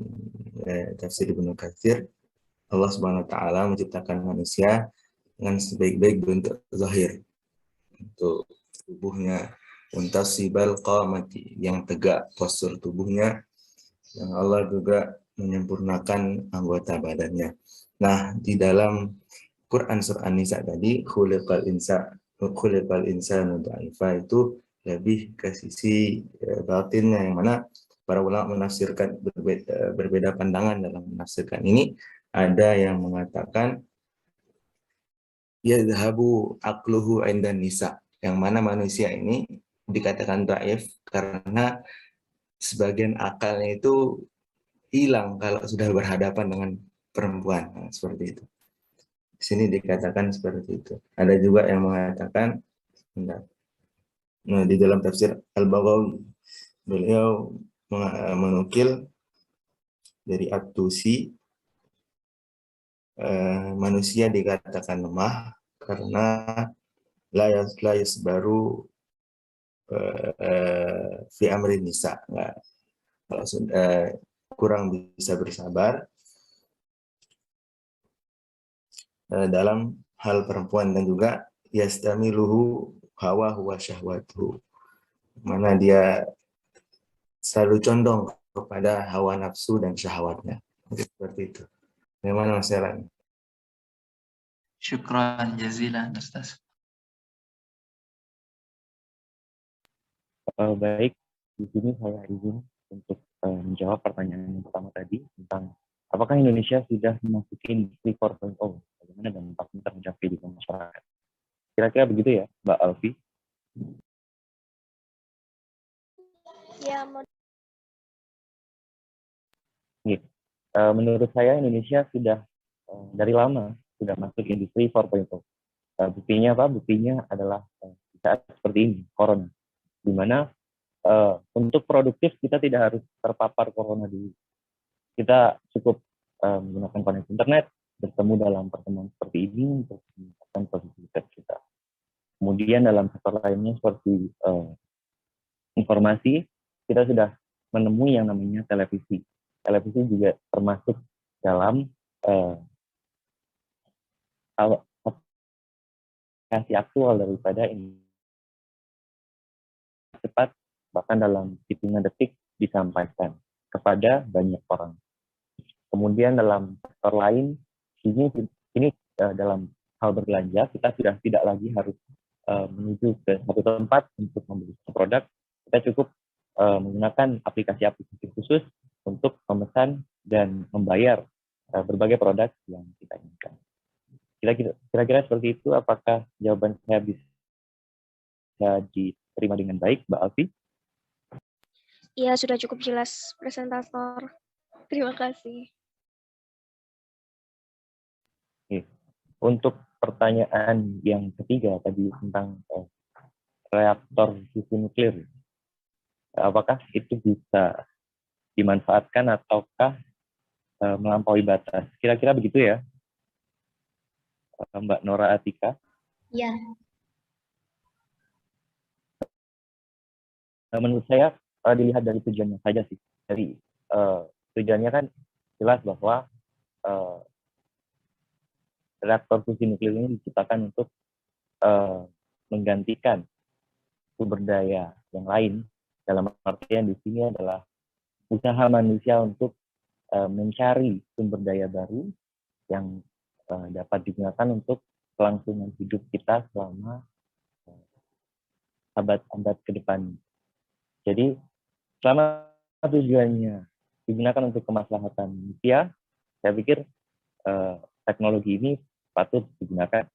S8: tafsir Ibnu Katsir, Allah Subhanahu wa taala menciptakan manusia dengan sebaik-baik bentuk zahir. Untuk tubuhnya muntasibal qamati, yang tegak postur tubuhnya, yang Allah juga menyempurnakan anggota badannya. Nah, di dalam Quran surah An-Nisa tadi, khuliqal insanu dha'ifa, itu lebih ke sisi batinnya, yang mana para ulama menafsirkan berbeda pandangan dalam menafsirkan ini. ada yang mengatakan yadhabu aqluhu indan nisa, yang mana manusia ini dikatakan dhaif karena sebagian akalnya itu hilang kalau sudah berhadapan dengan perempuan. Nah, seperti itu. Di sini dikatakan seperti itu. Ada juga yang mengatakan, nah, di dalam tafsir Al-Baghawi, beliau menukil dari At-Tusi, manusia dikatakan lemah karena layas baru fi amrin nisa, kalau kurang bisa bersabar dalam hal perempuan, dan juga yastamiluhu hawa huwa syahwatuhu, mana dia selalu condong kepada hawa nafsu dan syahwatnya. Seperti itu. Bagaimana Mas Elan?
S6: Syukran jazilan Ustaz.
S1: Baik, di sini saya izin untuk menjawab pertanyaan yang pertama tadi tentang apakah Indonesia sudah memasuki industri 4.0, bagaimana dampaknya terhadap kehidupan masyarakat. Kira-kira begitu ya, Mbak Alfi?
S5: Ya,
S1: menurut saya Indonesia sudah dari lama sudah masuk industri 4.0. Buktinya apa? Buktinya adalah saat seperti ini, corona, di mana untuk produktif kita tidak harus terpapar corona dulu. Kita cukup menggunakan koneksi internet, bertemu dalam pertemuan seperti ini untuk meningkatkan produktivitas kita. Kemudian dalam sektor lainnya seperti informasi, kita sudah menemui yang namanya televisi. Televisi juga termasuk dalam aplikasi aktual daripada ini cepat, bahkan dalam hitungan detik disampaikan kepada banyak orang. Kemudian dalam sektor lain, ini dalam hal berbelanja, kita sudah tidak lagi harus menuju ke satu tempat untuk membeli produk. Kita cukup menggunakan aplikasi-aplikasi khusus untuk memesan dan membayar berbagai produk yang kita inginkan. Kira-kira seperti itu. Apakah jawaban saya bisa diterima dengan baik, Mbak Alfi?
S5: Iya, sudah cukup jelas, presentator. Terima kasih.
S1: Oke. Untuk pertanyaan yang ketiga tadi tentang reaktor fusi nuklir, apakah itu bisa dimanfaatkan ataukah melampaui batas? Kira-kira begitu ya, Mbak Nora Atika?
S7: Ya.
S1: Menurut saya dilihat dari tujuannya saja sih. Dari tujuannya kan jelas bahwa reaktor fusi nuklir ini diciptakan untuk menggantikan sumber daya yang lain. Dalam artian di sini adalah usaha manusia untuk mencari sumber daya baru yang dapat digunakan untuk kelangsungan hidup kita selama abad-abad ke depan. Jadi selama tujuannya digunakan untuk kemaslahatan manusia, saya pikir teknologi ini patut digunakan,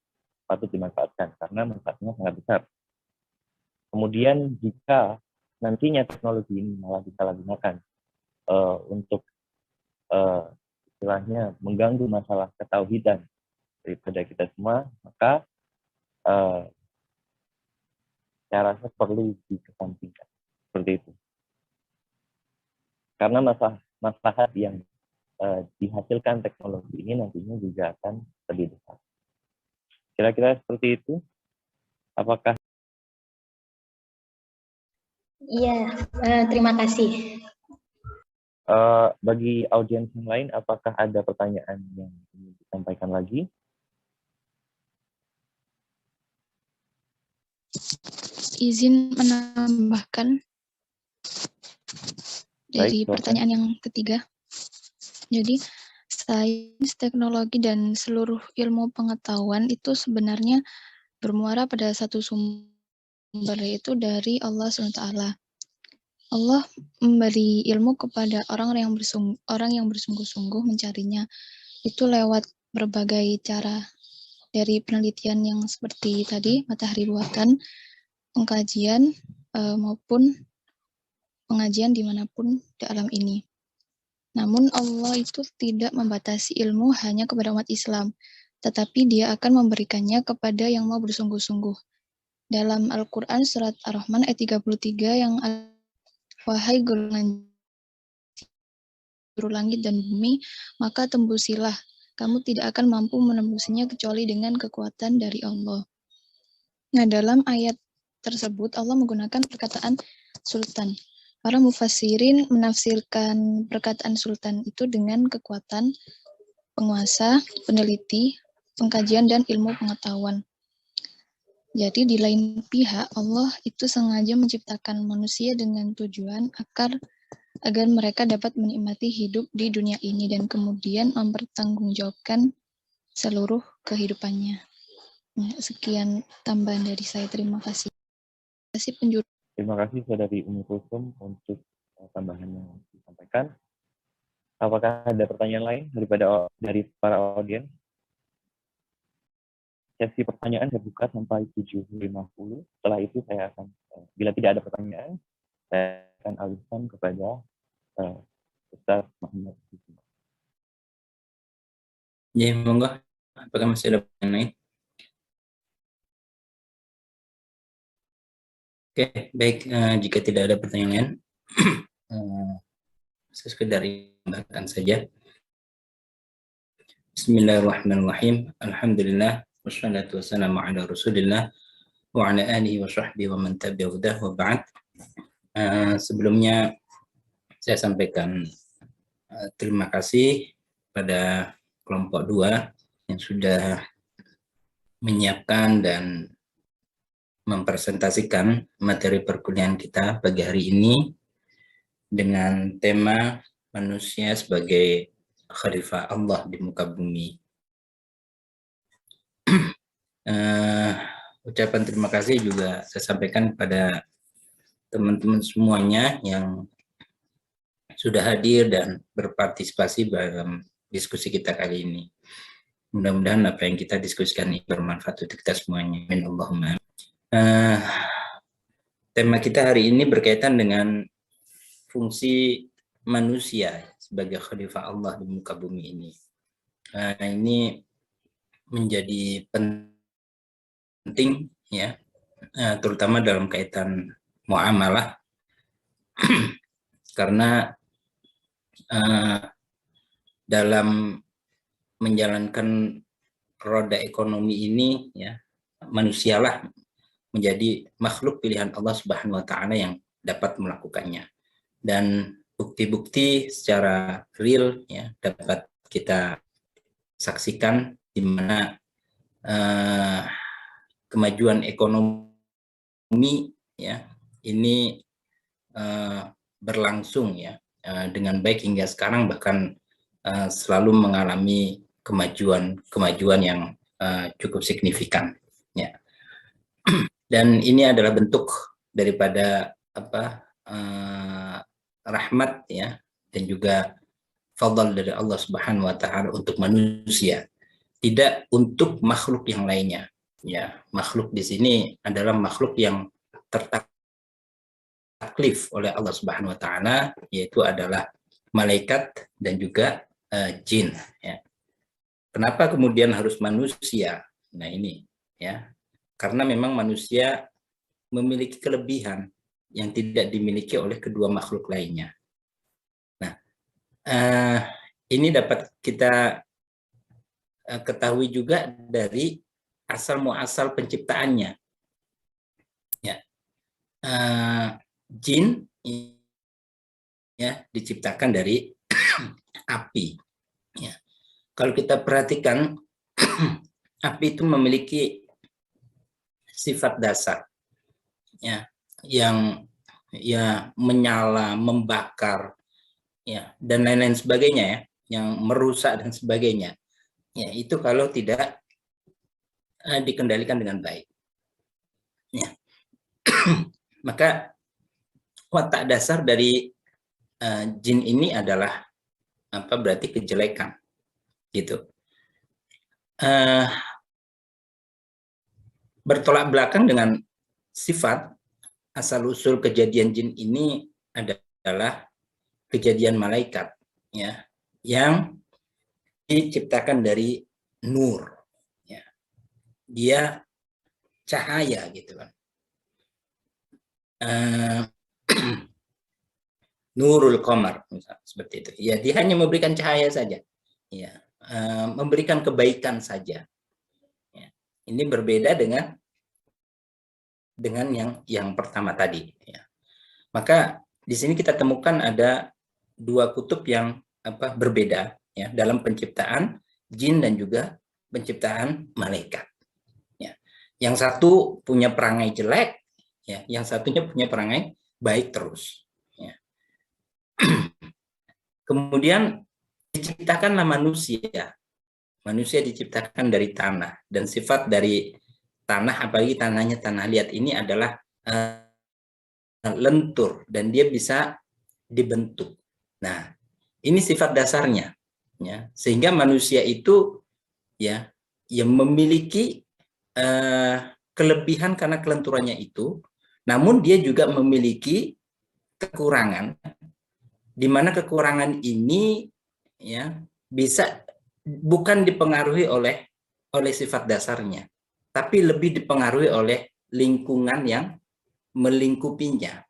S1: patut dimanfaatkan karena manfaatnya sangat besar. Kemudian jika nantinya teknologi ini malah disalahgunakan untuk istilahnya mengganggu masalah ketauhidan daripada kita semua, maka saya rasa perlu dikesampingkan seperti itu. Karena masalah yang dihasilkan teknologi ini nantinya juga akan lebih besar. Kira-kira seperti itu. Apakah?
S7: Iya, terima kasih.
S1: Bagi audiens yang lain, apakah ada pertanyaan yang ingin disampaikan lagi?
S4: Izin menambahkan dari
S1: Baik,
S4: pertanyaan yang ketiga. Jadi, sains, teknologi, dan seluruh ilmu pengetahuan itu sebenarnya bermuara pada satu sumber, yaitu dari Allah SWT. Allah memberi ilmu kepada orang yang bersungguh-sungguh mencarinya. itu lewat berbagai cara, dari penelitian yang seperti tadi, matahari buatan, pengkajian, maupun pengajian dimanapun di alam ini. Namun Allah itu tidak membatasi ilmu hanya kepada umat Islam, tetapi Dia akan memberikannya kepada yang mau bersungguh-sungguh. Dalam Al-Quran surat Ar-Rahman ayat 33 yang wahai golongan langit dan bumi, maka tembusilah. Kamu tidak akan mampu menembusnya kecuali dengan kekuatan dari Allah. Nah, dalam ayat tersebut Allah menggunakan perkataan sultan. Para mufassirin menafsirkan perkataan sultan itu dengan kekuatan penguasa, peneliti, pengkajian, dan ilmu pengetahuan. Jadi di lain pihak Allah itu sengaja menciptakan manusia dengan tujuan agar mereka dapat menikmati hidup di dunia ini dan kemudian mempertanggungjawabkan seluruh kehidupannya. Nah, sekian tambahan dari saya. Terima kasih.
S1: Terima kasih Saudari Umi Kulsum untuk tambahan yang disampaikan. Apakah ada pertanyaan lain dari para audiens? Sesi pertanyaan saya buka sampai 7.50. Setelah itu saya akan, bila tidak ada pertanyaan, saya akan alihkan kepada Ustaz Muhammad.
S3: Ya, monggo. Apakah masih ada pertanyaan lain? Oke, baik. Jika tidak ada pertanyaan lain, saya sekedar menambahkan saja. Bismillahirrahmanirrahim. Alhamdulillah. Wassalatu wassalamu ala Rasulillah wa ala alihi wa sahbihi wa man tabi'ahu wa ba'd. Sebelumnya saya sampaikan terima kasih pada kelompok 2 yang sudah menyiapkan dan mempresentasikan materi perkuliahan kita pagi hari ini dengan tema manusia sebagai khalifah Allah di muka bumi. Ucapan terima kasih juga saya sampaikan kepada teman-teman semuanya yang sudah hadir dan berpartisipasi dalam diskusi kita kali ini. Mudah-mudahan apa yang kita diskusikan ini bermanfaat untuk kita semuanya. Amin Allahumma. Tema kita hari ini berkaitan dengan fungsi manusia sebagai khalifah Allah di muka bumi ini. Ini menjadi penting ya, terutama dalam kaitan muamalah, karena dalam menjalankan roda ekonomi ini ya, manusialah menjadi makhluk pilihan Allah Subhanahu wa taala yang dapat melakukannya. Dan bukti-bukti secara real ya dapat kita saksikan di mana kemajuan ekonomi ya ini berlangsung ya dengan baik hingga sekarang, bahkan selalu mengalami kemajuan yang cukup signifikan ya. Dan ini adalah bentuk daripada rahmat ya, dan juga fadl dari Allah Subhanahu wa taala untuk manusia, tidak untuk makhluk yang lainnya. Ya, makhluk di sini adalah makhluk yang tertaklif oleh Allah Subhanahu wa taala, yaitu adalah malaikat dan juga jin ya. Kenapa kemudian harus manusia? Nah, ini ya. Karena memang manusia memiliki kelebihan yang tidak dimiliki oleh kedua makhluk lainnya. Nah, ini dapat kita ketahui juga dari asal muasal penciptaannya. Ya, jin ya diciptakan dari api. Ya, kalau kita perhatikan, api itu memiliki sifat dasar, ya, yang ya menyala, membakar, ya, dan lain-lain sebagainya ya, yang merusak dan sebagainya. Ya, itu kalau tidak dikendalikan dengan baik. Ya. Maka watak dasar dari jin ini adalah berarti kejelekan. gitu. Bertolak belakang dengan sifat asal-usul kejadian jin ini adalah kejadian malaikat, ya, yang diciptakan dari nur, ya. Dia cahaya gitu kan. Nurul Qamar, misalnya seperti itu. Ya, dia hanya memberikan cahaya saja, ya, memberikan kebaikan saja. Ya. Ini berbeda dengan yang pertama tadi. Ya. Maka di sini kita temukan ada dua kutub yang berbeda, ya, dalam penciptaan jin dan juga penciptaan malaikat. Ya. Yang satu punya perangai jelek, ya, yang satunya punya perangai baik terus. Ya. Kemudian diciptakanlah manusia. Manusia diciptakan dari tanah, dan sifat dari tanah, apalagi tanahnya tanah liat ini adalah lentur dan dia bisa dibentuk. Nah, ini sifat dasarnya, ya, sehingga manusia itu, ya, yang memiliki kelebihan karena kelenturannya itu, namun dia juga memiliki kekurangan, di mana kekurangan ini, ya, bisa bukan dipengaruhi oleh sifat dasarnya, tapi lebih dipengaruhi oleh lingkungan yang melingkupinya,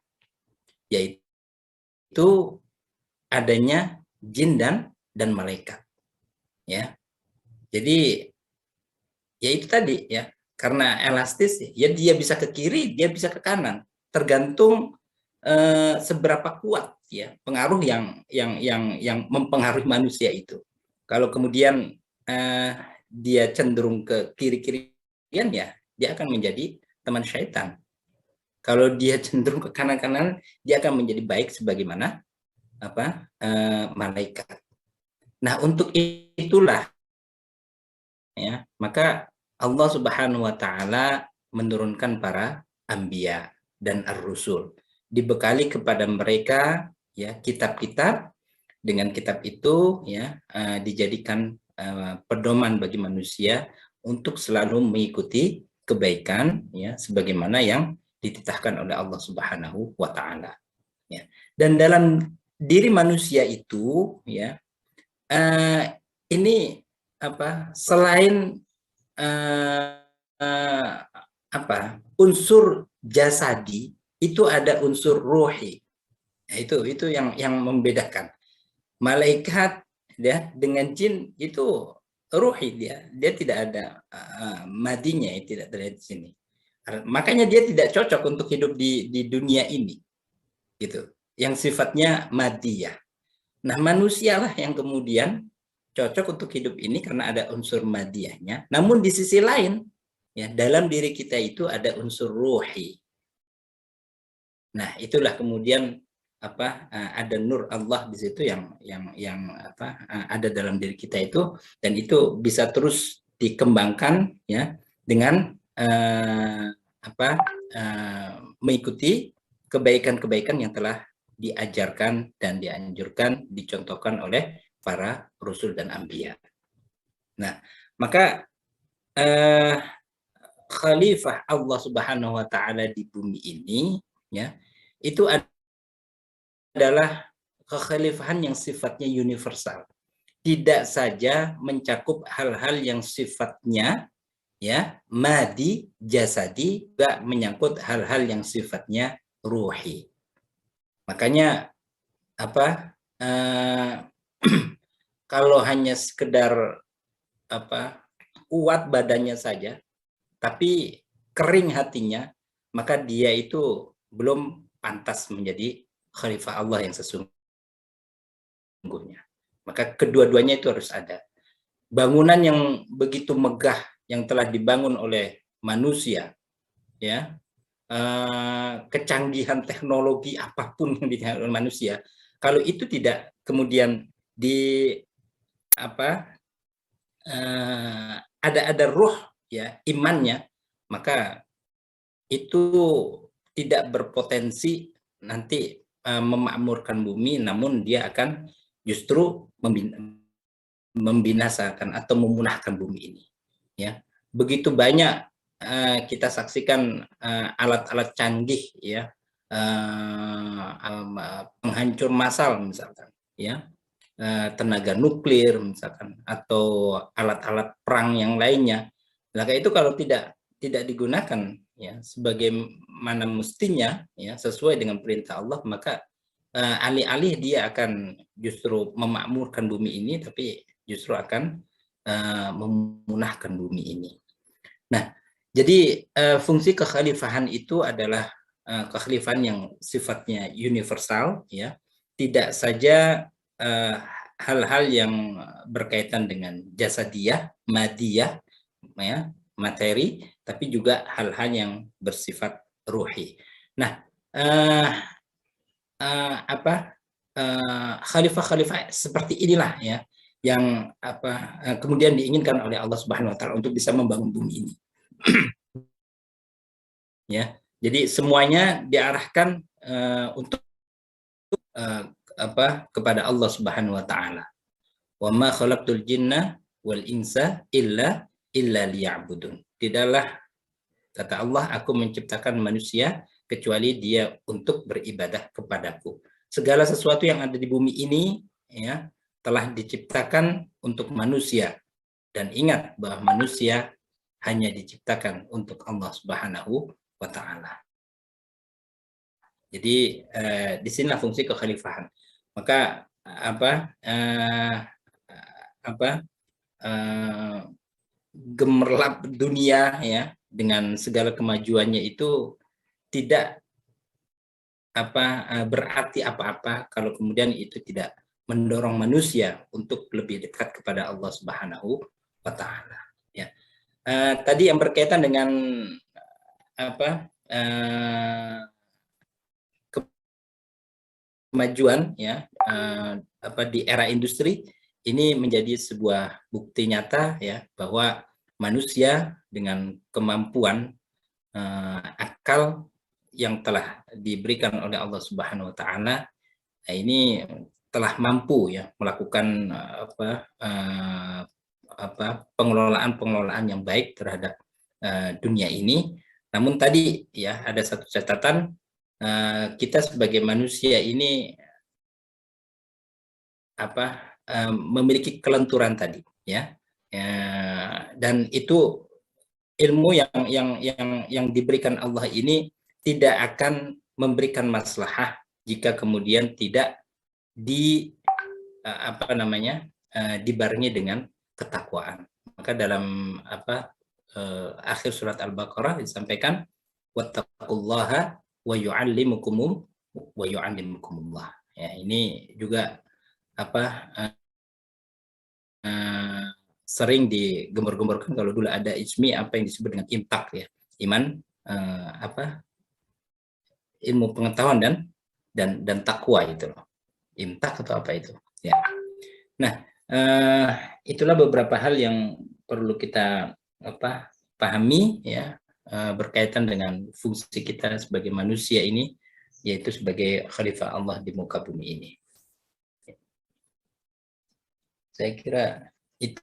S3: yaitu adanya jin dan malaikat, ya. Jadi ya itu tadi, ya, karena elastis, ya, dia bisa ke kiri, dia bisa ke kanan, tergantung seberapa kuat, ya, pengaruh yang mempengaruhi manusia itu. Kalau kemudian dia cenderung ke kiri-kirian, ya, dia akan menjadi teman syaitan. Kalau dia cenderung ke kanan-kanan, dia akan menjadi baik sebagaimana malaikat. Nah, untuk itulah, ya, maka Allah Subhanahu wa taala menurunkan para anbiya dan ar-rusul, dibekali kepada mereka, ya, kitab-kitab. Dengan kitab itu, ya, dijadikan pedoman bagi manusia untuk selalu mengikuti kebaikan, ya, sebagaimana yang dititahkan oleh Allah Subhanahu wa taala, ya. Dan dalam diri manusia itu, ya, ini selain unsur jasadi, itu ada unsur ruhi. Nah, itu yang membedakan malaikat, ya, dengan jin. Itu ruhi, dia tidak ada madinya, tidak terlihat di sini. Makanya dia tidak cocok untuk hidup di dunia ini, gitu, yang sifatnya madiyah. Nah, manusialah yang kemudian cocok untuk hidup ini karena ada unsur madiyahnya. Namun di sisi lain, ya, dalam diri kita itu ada unsur ruhi. Nah, itulah kemudian ada nur Allah di situ yang ada dalam diri kita itu, dan itu bisa terus dikembangkan, ya, dengan mengikuti kebaikan-kebaikan yang telah diajarkan dan dianjurkan, dicontohkan oleh para rasul dan anbiya. Nah, maka khalifah Allah Subhanahu wa taala di bumi ini, ya, itu adalah kekhalifahan yang sifatnya universal. Tidak saja mencakup hal-hal yang sifatnya, ya, madi, jasadi, juga menyangkut hal-hal yang sifatnya ruhi. Makanya kalau hanya sekedar kuat badannya saja, tapi kering hatinya, maka dia itu belum pantas menjadi khalifah Allah yang sesungguhnya. Maka kedua-duanya itu harus ada. Bangunan yang begitu megah yang telah dibangun oleh manusia, ya, kecanggihan teknologi apapun yang dibangun oleh manusia, kalau itu tidak kemudian ada ruh, ya, imannya, maka itu tidak berpotensi nanti memakmurkan bumi, namun dia akan justru membinasakan atau memunahkan bumi ini. Ya, begitu banyak kita saksikan alat-alat canggih, ya, penghancur massal misalkan, ya, tenaga nuklir misalkan, atau alat-alat perang yang lainnya. Maka itu kalau tidak digunakan, ya, sebagaimana mestinya, ya, sesuai dengan perintah Allah, maka alih-alih dia akan justru memakmurkan bumi ini, tapi justru akan memunahkan bumi ini. Nah, jadi fungsi kekhalifahan itu adalah kekhalifahan yang sifatnya universal, ya, tidak saja hal-hal yang berkaitan dengan jasadiyah, madiyah, ya, materi, tapi juga hal-hal yang bersifat ruhi. Nah, khalifah-khalifah seperti inilah, ya, yang kemudian diinginkan oleh Allah Subhanahu wa taala untuk bisa membangun bumi ini. Ya, jadi semuanya diarahkan untuk kepada Allah Subhanahu wa taala. Wa ma khalaqtul jinna wal insa illa liya'budun. Tidaklah, kata Allah, aku menciptakan manusia kecuali dia untuk beribadah kepadaku. Segala sesuatu yang ada di bumi ini, ya, telah diciptakan untuk manusia. Dan ingat bahwa manusia hanya diciptakan untuk Allah Subhanahu wa taala. Jadi di sinilah fungsi kekhalifahan. Maka gemerlap dunia, ya, dengan segala kemajuannya itu tidak berarti apa-apa kalau kemudian itu tidak mendorong manusia untuk lebih dekat kepada Allah Subhanahu wa taala. Ya. Tadi yang berkaitan dengan kemajuan, ya, di era industri ini menjadi sebuah bukti nyata, ya, bahwa manusia dengan kemampuan akal yang telah diberikan oleh Allah Subhanahu wa taala ini telah mampu, ya, melakukan pengelolaan yang baik terhadap dunia ini. Namun tadi, ya, ada satu catatan, kita sebagai manusia ini memiliki kelenturan tadi, ya, dan itu ilmu yang diberikan Allah ini tidak akan memberikan maslahah jika kemudian tidak dibarengi dengan ketakwaan. Maka dalam akhir surat Al-Baqarah disampaikan wattaqullaha wa yu'allimukumullah. Ya, ini juga sering digembor-gemborkan kalau dulu ada ijmi apa yang disebut dengan imtak, ya, iman, ilmu pengetahuan dan takwa itu loh. Imtak atau apa itu, ya. Nah, itulah beberapa hal yang perlu kita pahami, ya, berkaitan dengan fungsi kita sebagai manusia ini, yaitu sebagai khalifah Allah di muka bumi ini. Saya kira itu.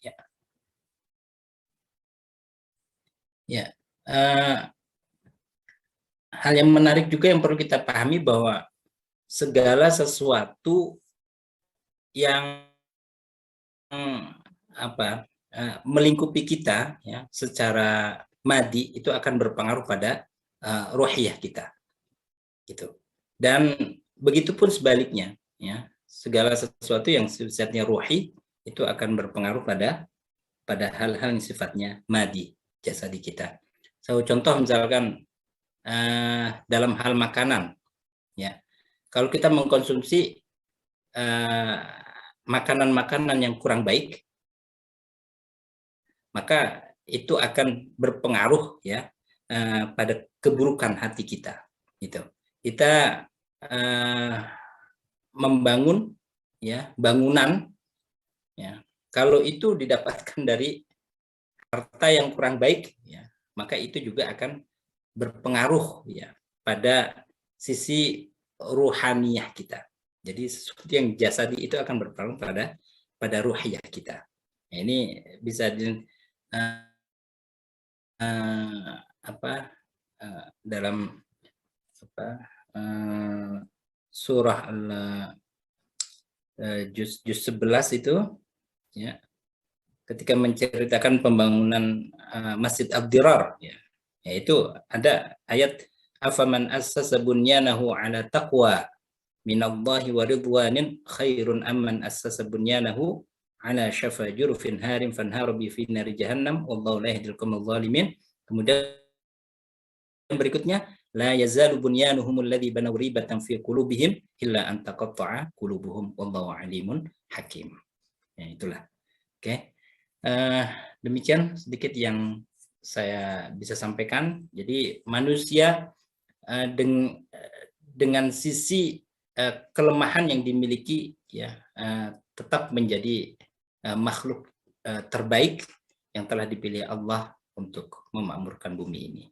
S3: Ya. Ya. Hal yang menarik juga yang perlu kita pahami bahwa segala sesuatu yang melingkupi kita, ya, secara madi itu akan berpengaruh pada ruhiyah kita, gitu. Dan begitupun sebaliknya, ya, segala sesuatu yang sifatnya ruhi itu akan berpengaruh pada hal-hal yang sifatnya madi, jasadi kita. So, contoh misalkan dalam hal makanan, ya, kalau kita mengkonsumsi makanan-makanan yang kurang baik, maka itu akan berpengaruh, ya, pada keburukan hati kita. Gitu. Kita membangun ya bangunan, ya kalau itu didapatkan dari harta yang kurang baik, ya maka itu juga akan berpengaruh ya pada sisi ruhaniyah kita. Jadi sesuatu yang jasadi itu akan berpengaruh pada ruhiyah kita. Nah, ini bisa dalam surah juz 11 itu ya, ketika menceritakan pembangunan Masjid Abdirar, ya, yaitu ada ayat afaman assasa bunyanahu ala taqwa minallahi wa ridwanin khairun amman assasa bunyanahu ala syafa jurufin harim fanharu bi fi nari jahannam wallahu la yahdil qaumal zalimin. Kemudian berikutnya la yazalu bunyanuhum alladhi banaw ribatan fi qulubihim illa an taqatta'a qulubuhum wallahu alimun hakim. Ya itulah. Oke. Demikian sedikit yang saya bisa sampaikan. Jadi manusia dengan sisi kelemahan yang dimiliki ya tetap menjadi makhluk terbaik yang telah dipilih Allah untuk memakmurkan bumi ini.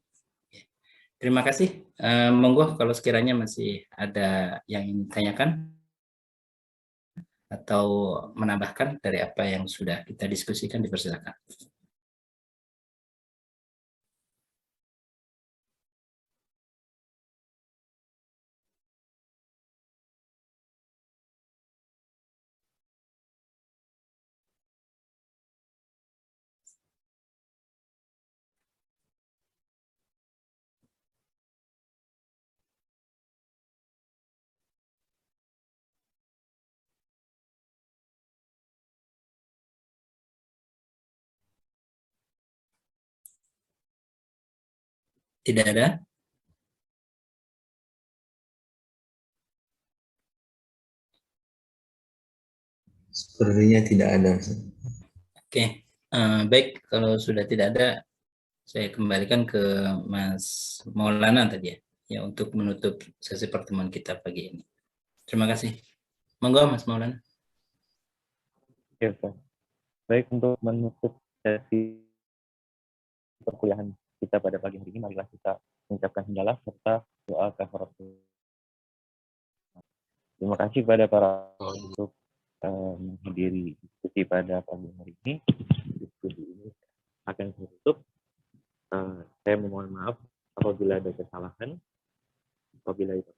S3: Terima kasih. Monggo kalau sekiranya masih ada yang ingin ditanyakan atau menambahkan dari apa yang sudah kita diskusikan, dipersilakan. Tidak ada?
S8: Sepertinya tidak ada.
S3: Oke, baik, kalau sudah tidak ada, saya kembalikan ke Mas Maulana tadi ya untuk menutup sesi pertemuan kita pagi ini. Terima kasih. Monggo Mas Maulana.
S1: Oke, Pak. Baik, untuk menutup sesi perkuliahan kita pada pagi hari ini, marilah kita mengucapkan hamdalah serta doa kafaratul. Terima kasih pada para untuk menghadiri diskusi pada pagi hari ini. Diskusi ini akan saya tutup. Saya memohon maaf apabila ada kesalahan. Apabila itu